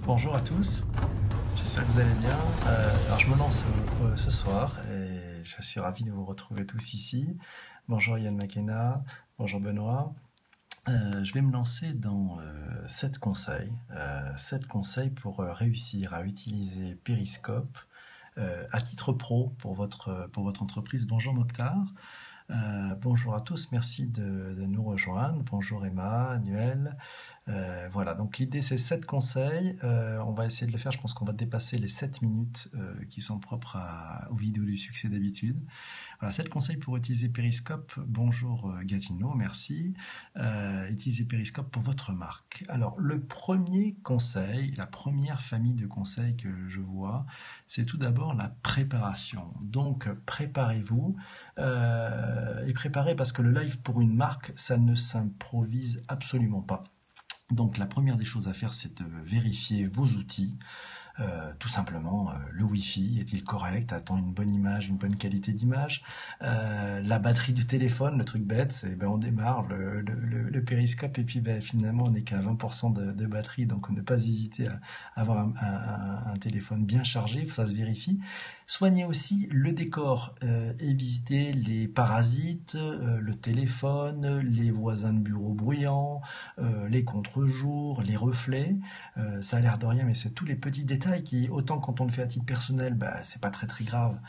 Bonjour à tous, j'espère que vous allez bien. Alors je me lance ce soir et je suis ravi de vous retrouver tous ici. Bonjour Yann McKenna, bonjour Benoît. Je vais me lancer dans 7 conseils. 7 conseils pour réussir à utiliser Periscope à titre pro pour votre entreprise. Bonjour Mokhtar. Bonjour à tous, merci de nous rejoindre. Bonjour Emma, Nuel. Voilà, donc l'idée c'est 7 conseils. On va essayer de le faire, je pense qu'on va dépasser les 7 minutes qui sont propres aux vidéos du succès d'habitude. Voilà, 7 conseils pour utiliser Periscope. Bonjour Gatineau, merci. Utiliser Periscope pour votre marque. Alors, le premier conseil, la première famille de conseils que je vois, c'est tout d'abord la préparation. Donc, préparez-vous. Et préparez parce que le live pour une marque, ça ne s'improvise absolument pas. Donc la première des choses à faire, c'est de vérifier vos outils. Tout simplement, le Wi-Fi est-il correct? A-t-on une bonne image, une bonne qualité d'image? La batterie du téléphone, le truc bête, c'est on démarre le périscope et puis finalement on n'est qu'à 20% de batterie, donc ne pas hésiter à avoir un téléphone bien chargé, ça se vérifie. Soignez aussi le décor et visitez les parasites, le téléphone, les voisins de bureau bruyants, les contre-jours, les reflets. Ça a l'air de rien, mais c'est tous les petits détails qui, autant quand on le fait à titre personnel, c'est pas très très grave.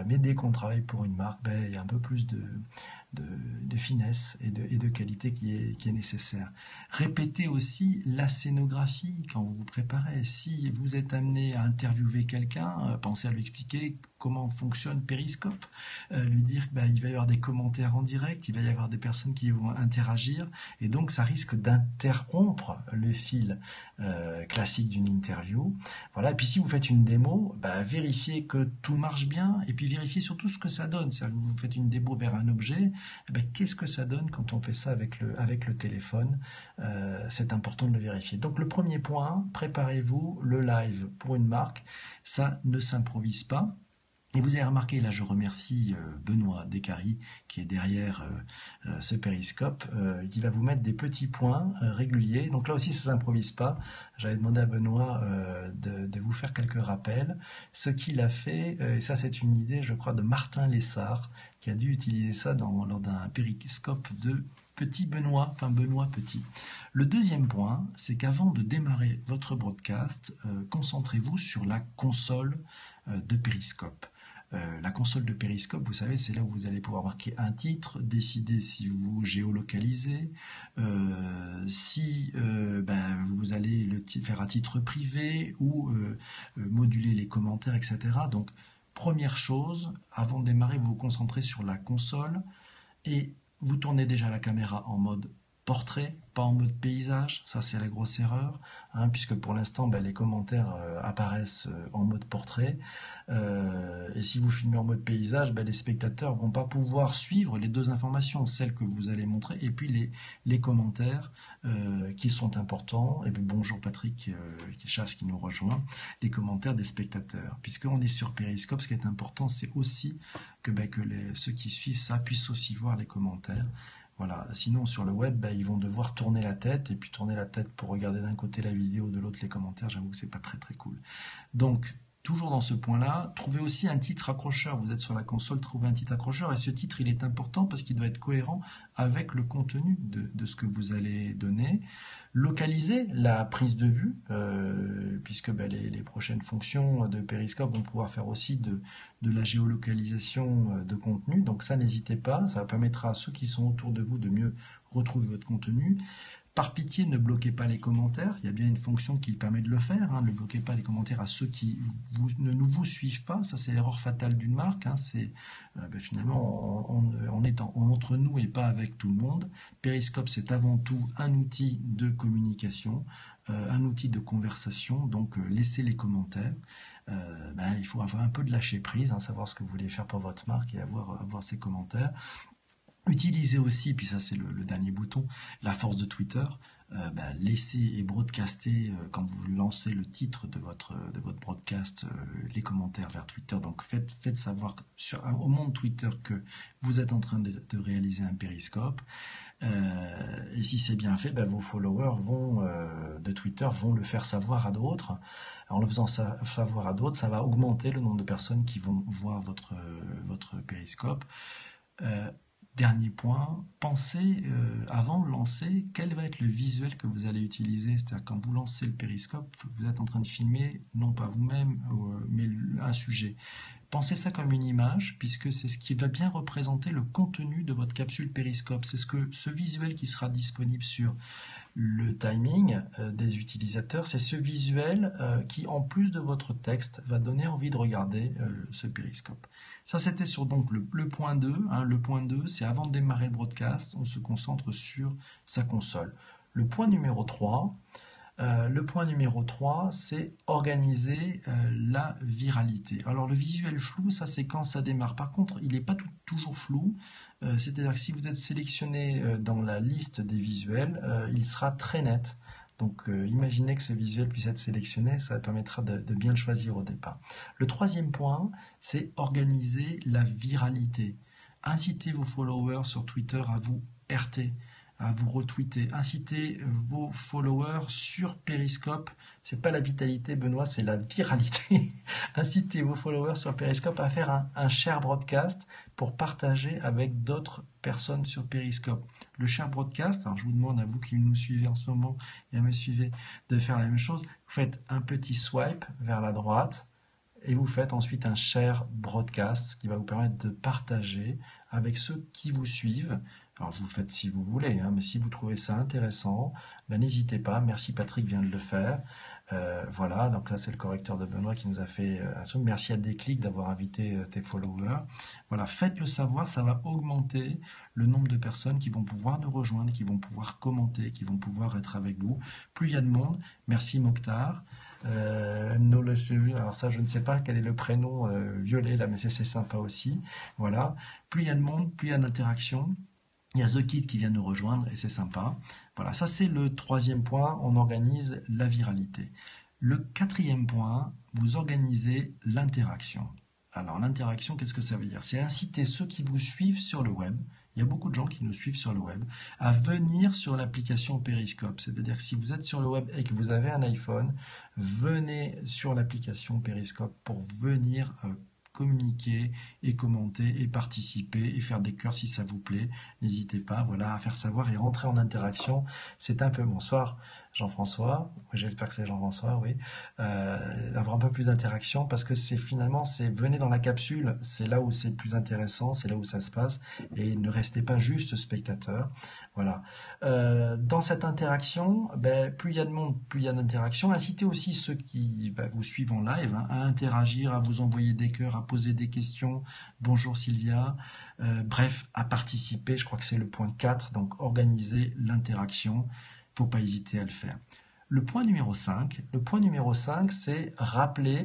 Mais dès qu'on travaille pour une marque, il y a un peu plus de finesse et de qualité qui est nécessaire. Répétez aussi la scénographie quand vous vous préparez. Si vous êtes amené à interviewer quelqu'un, pensez à lui expliquer comment fonctionne Periscope, lui dire qu'il va y avoir des commentaires en direct, il va y avoir des personnes qui vont interagir, et donc ça risque d'interrompre le fil classique d'une interview. Voilà. Et puis si vous faites une démo, vérifiez que tout marche bien, et puis vérifiez surtout ce que ça donne. C'est-à-dire que vous faites une démo vers un objet, qu'est-ce que ça donne quand on fait ça avec le téléphone? C'est important de le vérifier. Donc le premier point, préparez-vous, le live pour une marque, ça ne s'improvise pas. Et vous avez remarqué, là je remercie Benoît Descaries qui est derrière ce périscope, qui va vous mettre des petits points réguliers. Donc là aussi ça ne s'improvise pas. J'avais demandé à Benoît de vous faire quelques rappels. Ce qu'il a fait, et ça c'est une idée je crois de Martin Lessard, qui a dû utiliser ça lors d'un périscope de Petit Benoît, enfin Benoît Petit. Le deuxième point, c'est qu'avant de démarrer votre broadcast, concentrez-vous sur la console de Periscope. La console de Periscope, vous savez, c'est là où vous allez pouvoir marquer un titre, décider si vous géolocalisez, si vous allez le faire à titre privé ou moduler les commentaires, etc. Donc, première chose, avant de démarrer, vous vous concentrez sur la console et vous tournez déjà la caméra en mode portrait, pas en mode paysage, ça c'est la grosse erreur, puisque pour l'instant les commentaires apparaissent en mode portrait, et si vous filmez en mode paysage, les spectateurs vont pas pouvoir suivre les deux informations, celles que vous allez montrer, et puis les commentaires qui sont importants, et puis bonjour Patrick Chasse qui nous rejoint, les commentaires des spectateurs, puisqu'on est sur Periscope, ce qui est important c'est aussi que ceux qui suivent ça puissent aussi voir les commentaires. Voilà. Sinon, sur le web, ils vont devoir tourner la tête, et puis tourner la tête pour regarder d'un côté la vidéo, de l'autre les commentaires. J'avoue que c'est pas très très cool. Donc, toujours dans ce point-là, trouvez aussi un titre accrocheur. Vous êtes sur la console, trouvez un titre accrocheur, et ce titre, il est important parce qu'il doit être cohérent avec le contenu de ce que vous allez donner. Localisez la prise de vue, puisque les prochaines fonctions de Periscope vont pouvoir faire aussi de la géolocalisation de contenu. Donc ça, n'hésitez pas, ça permettra à ceux qui sont autour de vous de mieux retrouver votre contenu. Par pitié, ne bloquez pas les commentaires. Il y a bien une fonction qui permet de le faire. Ne bloquez pas les commentaires à ceux qui ne vous suivent pas. Ça, c'est l'erreur fatale d'une marque. C'est finalement, on est entre nous et pas avec tout le monde. Periscope, c'est avant tout un outil de communication, un outil de conversation. Donc, laissez les commentaires. Il faut avoir un peu de lâcher prise, savoir ce que vous voulez faire pour votre marque et avoir ces commentaires. Utilisez aussi, puis ça c'est le dernier bouton, la force de Twitter. Laissez et broadcaster quand vous lancez le titre de votre broadcast les commentaires vers Twitter. Donc faites savoir au monde Twitter que vous êtes en train de réaliser un périscope. Et si c'est bien fait, vos followers vont de Twitter vont le faire savoir à d'autres. En le faisant savoir à d'autres, ça va augmenter le nombre de personnes qui vont voir votre périscope. Dernier point, pensez avant de lancer quel va être le visuel que vous allez utiliser. C'est-à-dire quand vous lancez le périscope, vous êtes en train de filmer non pas vous-même, mais un sujet. Pensez ça comme une image, puisque c'est ce qui va bien représenter le contenu de votre capsule périscope. C'est ce visuel qui sera disponible sur le timing des utilisateurs, c'est ce visuel qui, en plus de votre texte, va donner envie de regarder ce périscope. Ça, c'était sur donc le point 2. Hein. Le point 2, c'est avant de démarrer le broadcast, on se concentre sur sa console. Le point numéro 3, c'est organiser la viralité. Alors le visuel flou, ça c'est quand ça démarre. Par contre, il n'est pas toujours flou. C'est-à-dire que si vous êtes sélectionné dans la liste des visuels, il sera très net. Donc imaginez que ce visuel puisse être sélectionné, ça permettra de bien le choisir au départ. Le troisième point, c'est organiser la viralité. Incitez vos followers sur Twitter à vous RT, à vous retweeter. Incitez vos followers sur Periscope. C'est pas la vitalité, Benoît, c'est la viralité. Incitez vos followers sur Periscope à faire un share broadcast pour partager avec d'autres personnes sur Periscope. Le share broadcast, alors je vous demande à vous qui nous suivez en ce moment et à me suivre de faire la même chose. Vous faites un petit swipe vers la droite et vous faites ensuite un share broadcast qui va vous permettre de partager avec ceux qui vous suivent. Alors vous le faites si vous voulez, hein, mais si vous trouvez ça intéressant, ben, n'hésitez pas. Merci, Patrick vient de le faire. Voilà, donc là c'est le correcteur de Benoît qui nous a fait un zoom. Merci à Déclic d'avoir invité tes followers. Voilà, faites-le savoir, ça va augmenter le nombre de personnes qui vont pouvoir nous rejoindre, qui vont pouvoir commenter, qui vont pouvoir être avec vous. Plus il y a de monde, merci Mokhtar. Alors ça je ne sais pas quel est le prénom violet là, mais c'est sympa aussi. Voilà, plus il y a de monde, plus il y a d'interaction. Il y a The Kid qui vient nous rejoindre et c'est sympa. Voilà, ça c'est le troisième point, on organise la viralité. Le quatrième point, vous organisez l'interaction. Alors l'interaction, qu'est-ce que ça veut dire? C'est inciter ceux qui vous suivent sur le web, il y a beaucoup de gens qui nous suivent sur le web, à venir sur l'application Periscope. C'est-à-dire que si vous êtes sur le web et que vous avez un iPhone, venez sur l'application Periscope pour venir communiquer et commenter et participer et faire des cœurs si ça vous plaît. N'hésitez pas, voilà, à faire savoir et rentrer en interaction. C'est un peu bonsoir Jean-François, j'espère que c'est Jean-François, oui, avoir un peu plus d'interaction parce que finalement venez dans la capsule, c'est là où c'est le plus intéressant, c'est là où ça se passe et ne restez pas juste spectateur. Voilà. Dans cette interaction, plus il y a de monde, plus il y a d'interaction. Incitez aussi ceux qui vous suivent en live à interagir, à vous envoyer des cœurs, à poser des questions. Bonjour Sylvia. Bref, à participer. Je crois que c'est le point 4. Donc, organiser l'interaction. Il ne faut pas hésiter à le faire. Le point numéro 5, c'est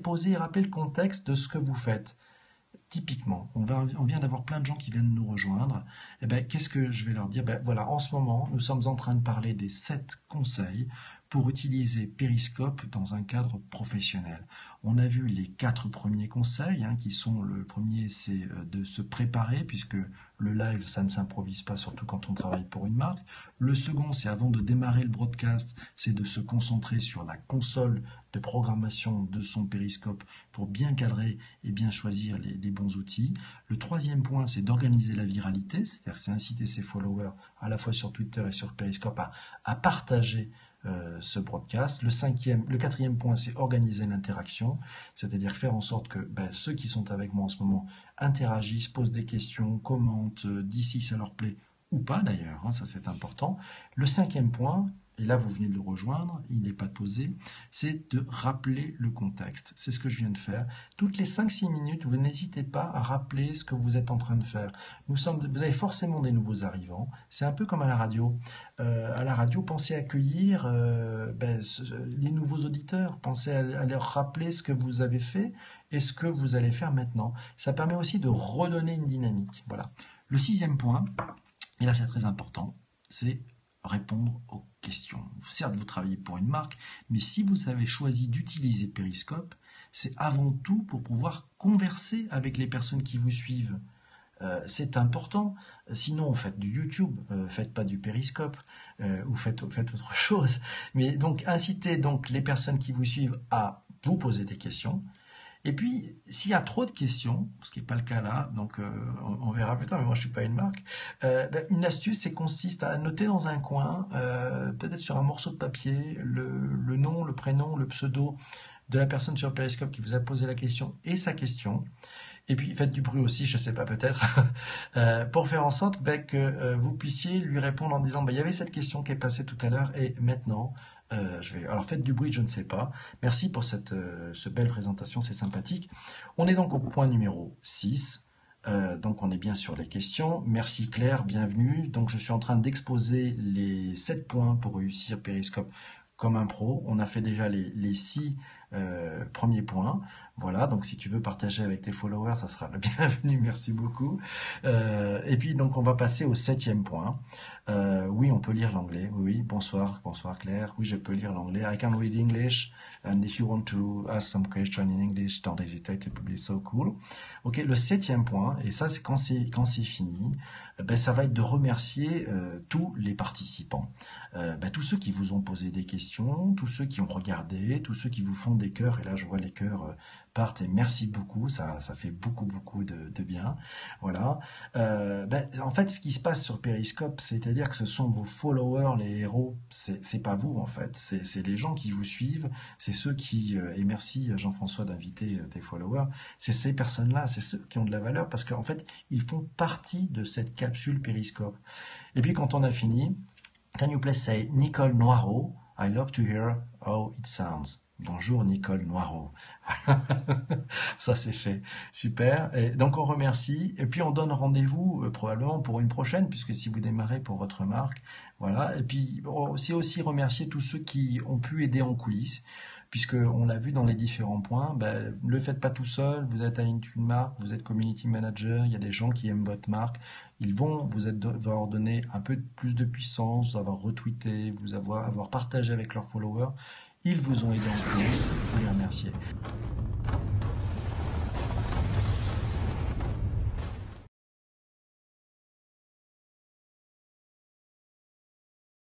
poser et rappeler le contexte de ce que vous faites. Typiquement, on vient d'avoir plein de gens qui viennent nous rejoindre. Et qu'est-ce que je vais leur dire? Voilà, en ce moment, nous sommes en train de parler des 7 conseils pour utiliser Periscope dans un cadre professionnel. On a vu les 4 premiers conseils, qui sont, le premier, c'est de se préparer, puisque le live, ça ne s'improvise pas, surtout quand on travaille pour une marque. Le second, c'est avant de démarrer le broadcast, c'est de se concentrer sur la console de programmation de son Periscope pour bien cadrer et bien choisir les bons outils. Le troisième point, c'est d'organiser la viralité, c'est-à-dire c'est inciter ses followers, à la fois sur Twitter et sur Periscope, à partager ce broadcast. Le quatrième point, c'est organiser l'interaction, c'est-à-dire faire en sorte que ceux qui sont avec moi en ce moment interagissent, posent des questions, commentent, disent si ça leur plaît ou pas d'ailleurs, ça c'est important. Le cinquième point, et là vous venez de le rejoindre, il n'est pas posé, c'est de rappeler le contexte. C'est ce que je viens de faire. Toutes les 5-6 minutes, vous n'hésitez pas à rappeler ce que vous êtes en train de faire. Vous avez forcément des nouveaux arrivants. C'est un peu comme à la radio. À la radio, pensez à accueillir les nouveaux auditeurs. Pensez à leur rappeler ce que vous avez fait et ce que vous allez faire maintenant. Ça permet aussi de redonner une dynamique. Voilà. Le sixième point, et là c'est très important, c'est répondre aux questions. Certes, vous travaillez pour une marque, mais si vous avez choisi d'utiliser Periscope, c'est avant tout pour pouvoir converser avec les personnes qui vous suivent. c'est important. Sinon, faites du YouTube, faites pas du Periscope, ou faites autre chose. Mais donc, incitez donc les personnes qui vous suivent à vous poser des questions. Et puis, s'il y a trop de questions, ce qui n'est pas le cas là, donc on verra plus tard, mais moi je ne suis pas une marque, une astuce, c'est consiste à noter dans un coin, peut-être sur un morceau de papier, le nom, le prénom, le pseudo de la personne sur Periscope qui vous a posé la question et sa question. Et puis faites du bruit aussi, je ne sais pas, peut-être, pour faire en sorte que vous puissiez lui répondre en disant, il y avait cette question qui est passée tout à l'heure et maintenant, alors faites du bruit, je ne sais pas. Merci pour cette belle présentation, c'est sympathique. On est donc au point numéro 6. Donc on est bien sur les questions. Merci Claire, bienvenue. Donc je suis en train d'exposer les 7 points pour réussir Periscope comme un pro. On a fait déjà les 6 premiers points. Voilà, donc si tu veux partager avec tes followers, ça sera le bienvenu, merci beaucoup. Et puis donc on va passer au 7e point. Oui, on peut lire l'anglais. Oui, bonsoir Claire. Oui, je peux lire l'anglais. I can read English. And if you want to ask some question in English, don't hesitate, it will be so cool. Ok, le 7e point, et ça c'est quand c'est fini, ça va être de remercier tous les participants. Tous ceux qui vous ont posé des questions, tous ceux qui ont regardé, tous ceux qui vous font des cœurs, et là je vois les cœurs partent, et merci beaucoup, ça fait beaucoup de bien. Voilà. En fait, ce qui se passe sur Periscope, c'est-à-dire que ce sont vos followers, les héros, c'est pas vous en fait, c'est les gens qui vous suivent, c'est ceux qui, et merci Jean-François d'inviter tes followers, c'est ces personnes-là, c'est ceux qui ont de la valeur parce qu'en fait, ils font partie de cette capsule Periscope. Et puis quand on a fini, can you please say Nicole Noiro? I love to hear how it sounds. Bonjour Nicole Noiro. Ça c'est fait. Super. Et donc on remercie. Et puis on donne rendez-vous probablement pour une prochaine, puisque si vous démarrez pour votre marque, voilà. Et puis c'est aussi remercier tous ceux qui ont pu aider en coulisses, puisque on l'a vu dans les différents points. Le faites pas tout seul. Vous êtes à une marque, vous êtes community manager. Il y a des gens qui aiment votre marque. Ils vont vous avoir donné un peu plus de puissance, vous avoir retweeté, vous avoir partagé avec leurs followers. Ils vous ont aidé en coulisses, vous les remerciez.